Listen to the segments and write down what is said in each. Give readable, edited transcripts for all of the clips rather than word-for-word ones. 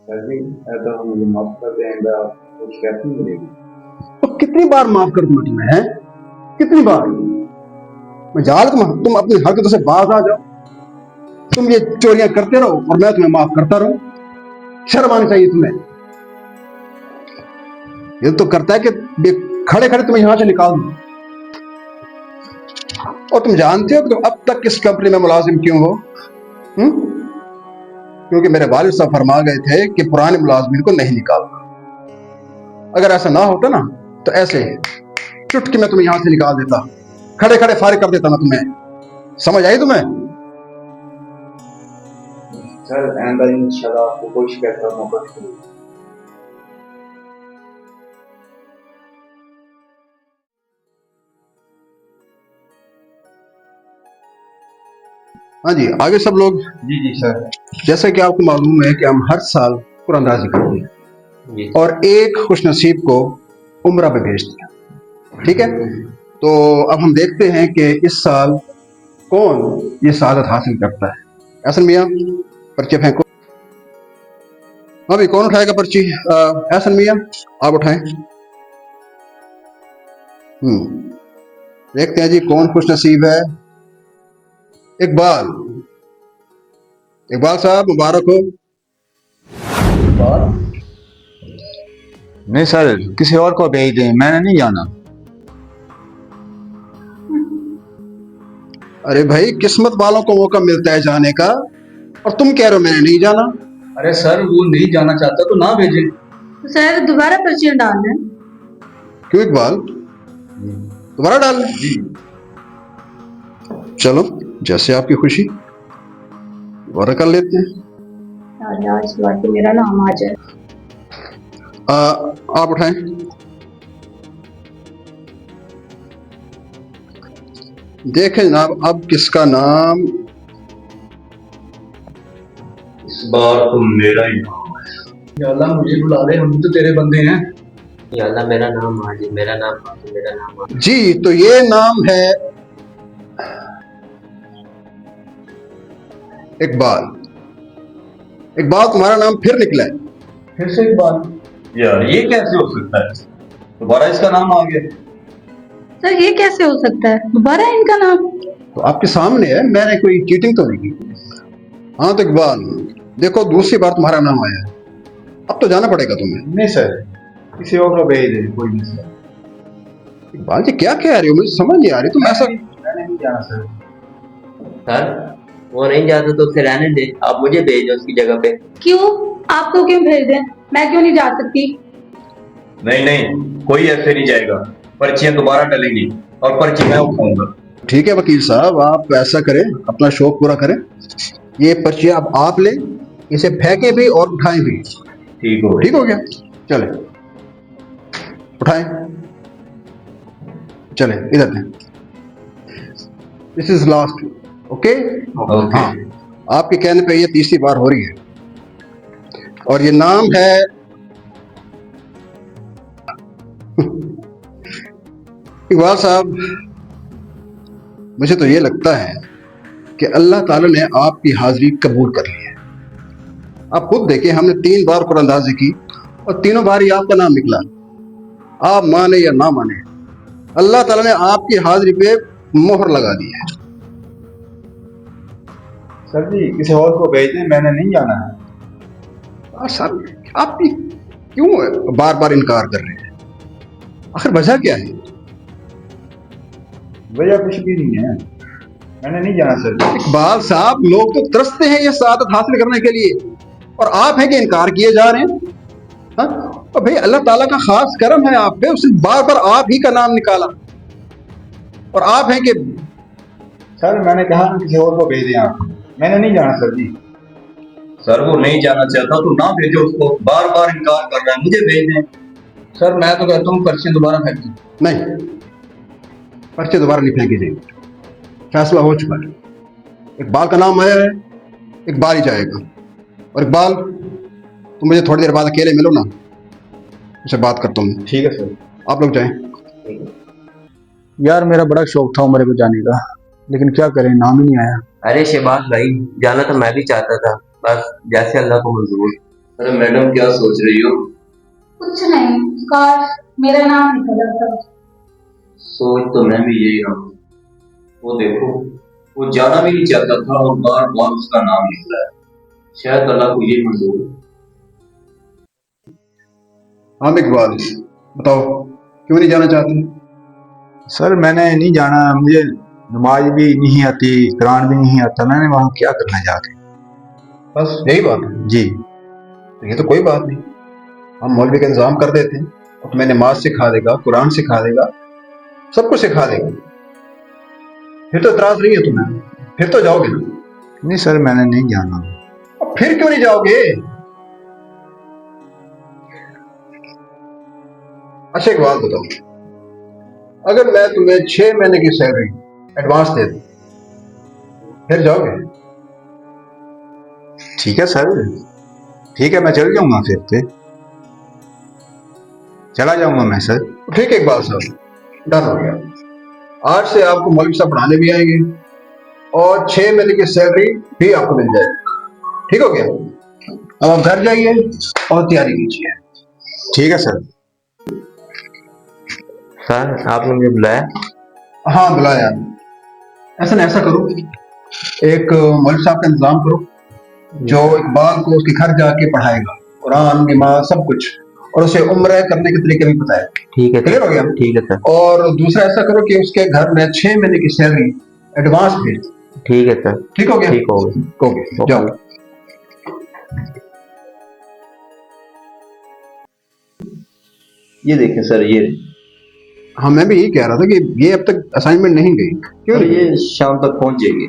Sir जी ऐसा तो मुझे माफ कर देंगे, कुछ कैसे मिलेगी? तो कितनी बार माफ कर दूं तुम्हें, है? कितनी बार मैं जाल तुम अपनी हरकतों से बाज आ जाओ, तुम ये चोरियां करते रहो और मैं तुम्हें माफ करता रहूं। शर्म आनी चाहिए तुम्हें। ये तो करता है कि खड़े खड़े तुम्हें यहां से निकाल दूं। और तुम जानते हो कि तुम अब तक किस कंपनी में मुलाजिम क्यों हो? क्योंकि मेरे वालिद साहब फरमा गए थे कि पुराने मुलाजमिन को नहीं निकालना। अगर ऐसा ना होता ना तो ऐसे चुटकी में तुम्हें यहां से निकाल देता, खड़े खड़े फारिग कर देता मैं तुम्हें। समझ आई तुम्हें? सर आइंदा इंशाल्लाह आपको कोई शिकायत का मौका नहीं मिलेगा। हाँ जी, आगे सब लोग। जी जी सर। जैसे कि आपको मालूम है कि हम हर साल कुरानदाजी करते हैं और एक खुशनसीब को उम्रा पे भेजते हैं, ठीक है? तो अब हम देखते हैं कि इस साल कौन ये सआदत हासिल करता है। एहसन मियाँ, पर्चे फेंको। अभी कौन उठाएगा पर्ची? एहसन मियाँ, आप उठाएं। देखते हैं जी कौन खुशनसीब है। इकबाल, इकबाल साहब मुबारक हो। नहीं सर, किसी और को भेज दें, मैंने नहीं जाना। अरे भाई, किस्मत वालों को मौका मिलता है जाने का और तुम कह रहे हो मैंने नहीं जाना। अरे सर, वो नहीं जाना चाहता तो ना भेजें। तो सर दोबारा पर्चियां डालना है। क्यों इकबाल, दोबारा डालना? चलो जैसे आपकी खुशी, दोबारा कर लेते हैं। यार इस बार तो मेरा नाम आ जाए। आप उठाएं। देखें जनाब, अब किसका नाम? इस बार तो मेरा ही नाम है। या अल्लाह मुझे बुला ले, हम तो तेरे बंदे हैं। या अल्लाह मेरा नाम आ जाए, मेरा नाम आ जाए, मेरा नाम आ जाए। जी, तो ये नाम है इकबाल। इकबाल, तुम्हारा नाम फिर निकला है। फिर से इकबाल? यार ये कैसे हो सकता है? दोबारा इसका नाम आ गया। सर ये कैसे हो सकता है, दोबारा इनका नाम? तो आपके सामने है, मैंने कोई चीटिंग तो नहीं की। हाँ तो इकबाल देखो, दूसरी बार तुम्हारा नाम आया है, अब तो जाना पड़ेगा तुम्हें। नहीं सर, किसी और को भेज दे, कोई नहीं सर। इकबाल जी क्या कह रहे हो, मुझे समझ नहीं आ रही। तुम ऐसा, मैंने नहीं जाना सर। सर वो नहीं जाता तो उसे रहने दे, आप मुझे भेज दो उसकी जगह पे। क्यों, आपको क्यों भेज दें? मैं क्यों नहीं जा सकती? नहीं नहीं, कोई ऐसे नहीं जाएगा। पर्चियां दोबारा डलेंगी और पर्ची मैं उठाऊंगा। ठीक है वकील साहब, आप ऐसा करें, अपना शौक पूरा करें। ये पर्चियां अब आप लें, इसे फेंके भी और उठाएं भी। ठीक हो ठीक हो गया? चले उठाएं, चले इधर दें। This is last. ओके? हाँ, आपके कहने पे ये तीसरी बार हो रही है और ये नाम है इकबाल साहब। मुझे तो ये लगता है कि अल्लाह ताला ने आपकी हाजिरी कबूल कर ली है। आप खुद देखिए, हमने 3 बार कुरानदाजी की और तीनों बार ही आपका नाम निकला। आप माने या ना माने, अल्लाह ताला ने आपकी हाजिरी पे मोहर लगा दी है। सर जी, किसी और को भेज दें, मैंने नहीं जाना है। सर आप क्यों बार बार इनकार कर रहे हैं? आखिर वजह क्या है? वजह कुछ भी नहीं है, मैंने नहीं जाना सर। इकबाल साहब, लोग तो तरसते हैं ये सआदत हासिल करने के लिए और आप हैं कि इनकार किए जा रहे हैं। हाँ? और भाई अल्लाह ताला का खास करम है आप पे, उसने बार बार आप ही का नाम निकाला और आप हैं कि सर मैंने कहा किसी और को भेज दें आप, मैंने नहीं जाना सर जी। सर वो नहीं जाना चाहता तो ना भेजो उसको, बार बार इनकार कर रहा है, मुझे भेज दें। सर मैं तो कहता हूँ पर्चियां दोबारा फेंक दें। नहीं, पर्चे दोबारा नहीं फेंके जाएंगे, फैसला हो चुका है। इकबाल का नाम आया है, इकबाल ही जाएगा। और इकबाल, तुम मुझे थोड़ी देर बाद अकेले मिलो ना, मुझसे बात करता हूँ। ठीक है सर। आप लोग जाएं। यार मेरा बड़ा शौक था उम्र को जाने का, लेकिन क्या करें, नाम ही नहीं आया। अरे शहबाज भाई, जाना तो मैं भी चाहता था, बस जैसे अल्लाह को मंजूर। अरे मैडम क्या सोच रही हो? कुछ नहीं, काश मेरा नाम निकल आता। सोच तो मैं भी यही रहा हूँ। वो देखो, वो जाना भी नहीं चाहता था और बार बार उसका नाम निकला है। शायद अल्लाह को ये मंजूर है। हाँ इकबाल, बताओ क्यों नहीं जाना चाहते? सर मैंने नहीं जाना, मुझे नमाज भी नहीं आती, कुरान भी नहीं आता, मैंने वहाँ क्या करना जाके। बस यही बात है। जी तो ये तो कोई बात नहीं, हम मौलवी का इंतजाम कर देते हैं और तुम्हें नमाज सिखा देगा, कुरान सिखा देगा, सब कुछ सिखा देगा। फिर तो इतराज नहीं है तुम्हें, फिर तो जाओगे ना। नहीं सर, मैंने नहीं जाना। और फिर क्यों नहीं जाओगे? अच्छा एक बात बताओ, अगर मैं तुम्हें 6 महीने की सैलरी एडवांस दे दूं, फिर जाओगे? ठीक है सर, ठीक है, मैं चल जाऊंगा, फिर चला जाऊंगा मैं सर। ठीक है इकबाल साहब, डन हो गया। आज से आपको मौलवी साहब पढ़ाने भी आएंगे और 6 महीने की सैलरी भी आपको मिल जाएगी। ठीक हो गया? अब आप घर जाइए और तैयारी कीजिए। ठीक है सर। सर आपने मुझे बुलाया? हाँ बुलाया। ऐसा ना ऐसा करो, एक मौलवी साहब का इंतजाम करो जो इकबाल को उसके घर जाके पढ़ाएगा, कुरान नमाज सब कुछ, और उसे उम्र करने के तरीके भी बताए। ठीक है क्लियर हो गया? ठीक है सर। और दूसरा ऐसा करो कि उसके घर में 6 महीने की सैलरी एडवांस भेज दो। ठीक है सर। ठीक हो गया? ठीक हो गया। हो गया, जाओ। ये देखें सर, ये हाँ मैं भी यही कह रहा था कि ये अब तक असाइनमेंट नहीं गई, क्यों और नहीं? ये शाम तक पहुंच जाएगी।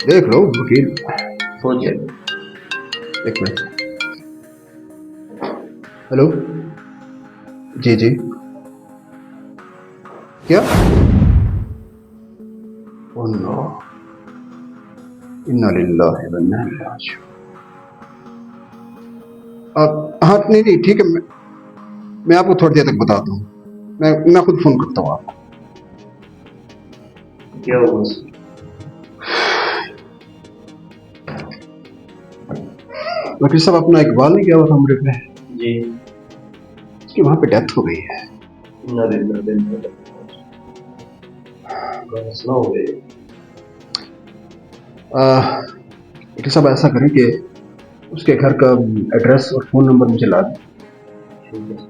देख लो वकील, पहुंच जाएगी। एक मिनट। हेलो, जी जी, क्या? ओह नो, इन्ना लिल्लाहि व इन्ना इलैहि राजिऊन। अब हाँ नहीं नहीं ठीक है, मैं आपको थोड़ी देर तक बताता हूँ, मैं खुद फोन करता हूँ आपको। क्या हुआ? वकील साहब, अपना इकबाल नहीं गया हुआ था उम्र पे? जी। उसकी वहां पे डेथ हो गई है। इन्ना लिल्लाहि व इन्ना इलैहि राजिऊन। हो गई। वकील साहब ऐसा करें कि उसके घर का एड्रेस और फोन नंबर मुझे ला दें,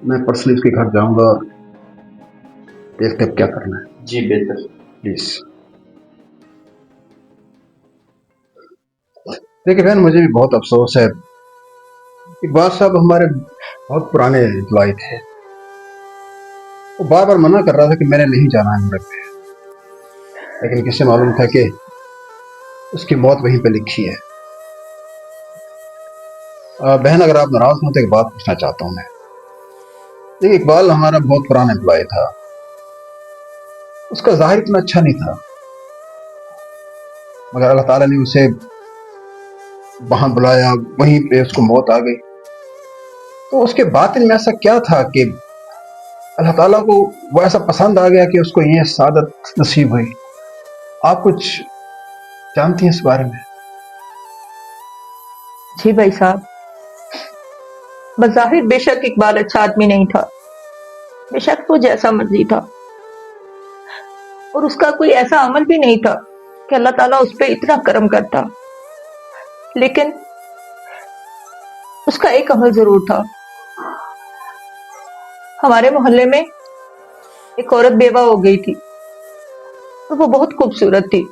मैं पर्सनली उसके घर जाऊंगा और देखते हैं क्या करना है। जी बेहतर। प्लीज। देखिए बहन, मुझे भी बहुत अफसोस है, इकबाल साहब हमारे बहुत पुराने एम्प्लॉय थे। वो बार बार मना कर रहा था कि मैंने नहीं जाना है उम्र पे, लेकिन किसे मालूम था कि उसकी मौत वहीं पे लिखी है। बहन अगर आप नाराज हो तो एक बात पूछना चाहता हूँ मैं। देखिए इकबाल हमारा बहुत पुराना एम्प्लॉय था, उसका जाहिर इतना अच्छा नहीं था, मगर अल्लाह ताला ने उसे वहां बुलाया, वहीं पे उसको मौत आ गई। तो उसके बातिन में ऐसा क्या था कि अल्लाह ताला को वो ऐसा पसंद आ गया कि उसको ये सादत नसीब हुई? आप कुछ जानती हैं इस बारे में? जी भाई साहब, बज़ाहिर बेशक इकबाल अच्छा आदमी नहीं था, बेशक वो जैसा मर्जी था, और उसका कोई ऐसा अमल भी नहीं था कि अल्लाह ताला उस पर इतना करम करता। लेकिन उसका एक अमल जरूर था। हमारे मोहल्ले में एक औरत बेवा हो गई थी, तो वो बहुत खूबसूरत थी।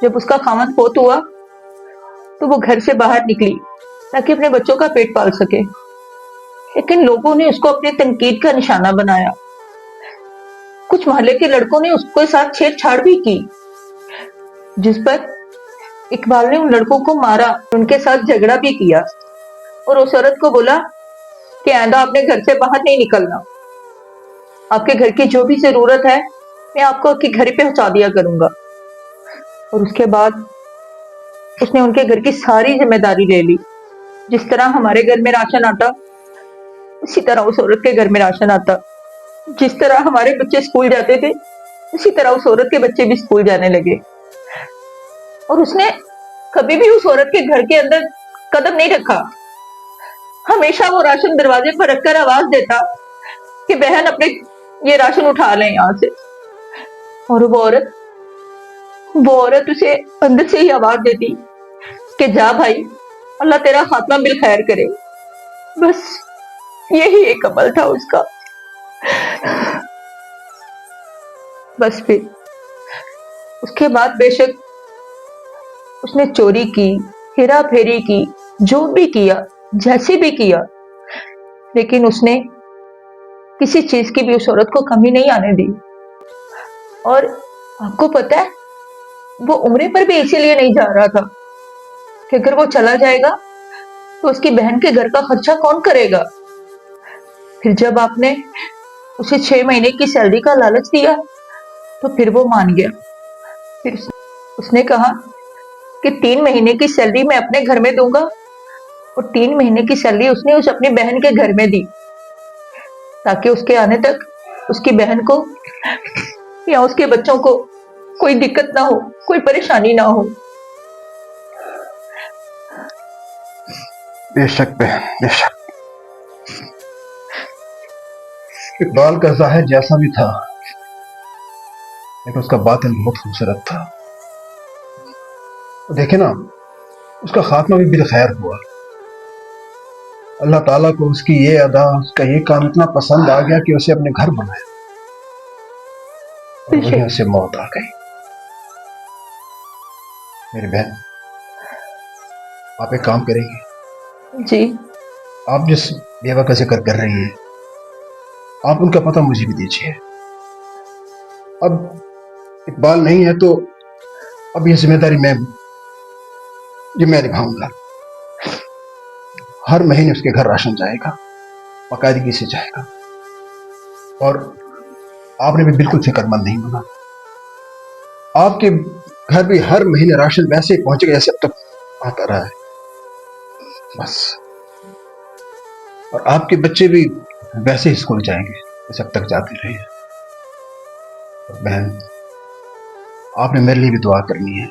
जब उसका खामन फोत हुआ तो वो घर से बाहर निकली ताकि अपने बच्चों का पेट पाल सके, लेकिन लोगों ने उसको अपनी तनकीद का निशाना बनाया। कुछ मोहल्ले के लड़कों ने उसके साथ छेड़छाड़ भी की, जिस पर इकबाल ने उन लड़कों को मारा, उनके साथ झगड़ा भी किया और उस औरत को बोला कि आइंदा अपने घर से बाहर नहीं निकलना, आपके घर की जो भी जरूरत है मैं आपको आपके घर पे पहुंचा दिया करूंगा। और उसके बाद उसने उनके घर की सारी जिम्मेदारी ले ली। जिस तरह हमारे घर में राशन आता, उसी तरह उस औरत के घर में राशन आता। जिस तरह हमारे बच्चे स्कूल जाते थे, उसी तरह उस औरत के बच्चे भी स्कूल जाने लगे। और उसने कभी भी उस औरत के घर के अंदर कदम नहीं रखा हमेशा वो राशन दरवाजे पर रखकर आवाज देता कि बहन अपने ये राशन उठा लें यहाँ से, और वो औरत उसे अंदर से ही आवाज देती कि जा भाई, अल्लाह तेरा खात्मा बिल खैर करे। बस यही एक अमल था उसका। बस फिर उसके बाद बेशक उसने चोरी की, हेरा फेरी की, जो भी किया, जैसे भी किया, लेकिन उसने किसी चीज की भी उस औरत को कमी नहीं आने दी। और आपको पता है, वो उम्रे पर भी इसीलिए नहीं जा रहा था कि अगर वो चला जाएगा तो उसकी बहन के घर का खर्चा कौन करेगा। फिर जब आपने उसे 6 महीने की सैलरी का लालच दिया तो फिर वो मान गया। फिर उसने कहा कि 3 महीने की सैलरी मैं अपने घर में दूंगा, और 3 महीने की सैलरी उसने उस अपनी बहन के घर में दी, ताकि उसके आने तक उसकी बहन को या उसके बच्चों को कोई दिक्कत ना हो, कोई परेशानी ना हो। बेशक बहन, बेशक। इकबाल का ज़ाहिर जैसा भी था, लेकिन उसका बातिन बहुत खूबसूरत था। देखे ना, उसका खात्मा भी बिल खैर हुआ। अल्लाह ताला को उसकी ये अदा, उसका ये काम इतना पसंद आ गया कि उसे अपने घर बनाया, और वहीं उसे मौत आ गई। मेरी बहन, आप एक काम करेंगे? जी। आप जिस बेवा का जिक्र कर रही हैं, आप उनका पता मुझे भी दीजिए। अब इकबाल नहीं है तो अब ये जिम्मेदारी मैं निभाऊंगा। हर महीने उसके घर राशन जाएगा, बाकायदगी से जाएगा, और आपने भी बिल्कुल फिक्रमंद नहीं होना। आपके घर भी हर महीने राशन वैसे ही पहुंचेगा जैसे अब तक आता रहा है, बस। और आपके बच्चे भी वैसे ही स्कूल जाएंगे जैसे अब तक जाते रहे। और बहन, आपने मेरे लिए भी दुआ करनी है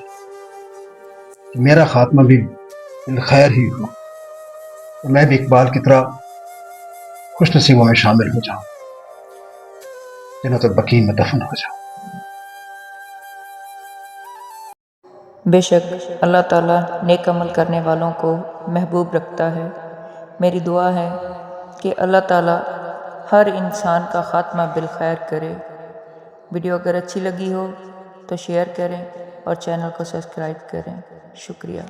कि मेरा खात्मा भी खैर ही हो, तो मैं भी इकबाल की तरह खुश नसीबों में शामिल हो जाऊं, जन्नतुल बकी में दफन हो जाऊं। बेशक अल्लाह ताला नेक अमल करने वालों को महबूब रखता है। मेरी दुआ है कि अल्लाह ताला हर इंसान का ख़ात्मा बिल खैर करे। वीडियो अगर अच्छी लगी हो तो शेयर करें और चैनल को सब्सक्राइब करें। शुक्रिया।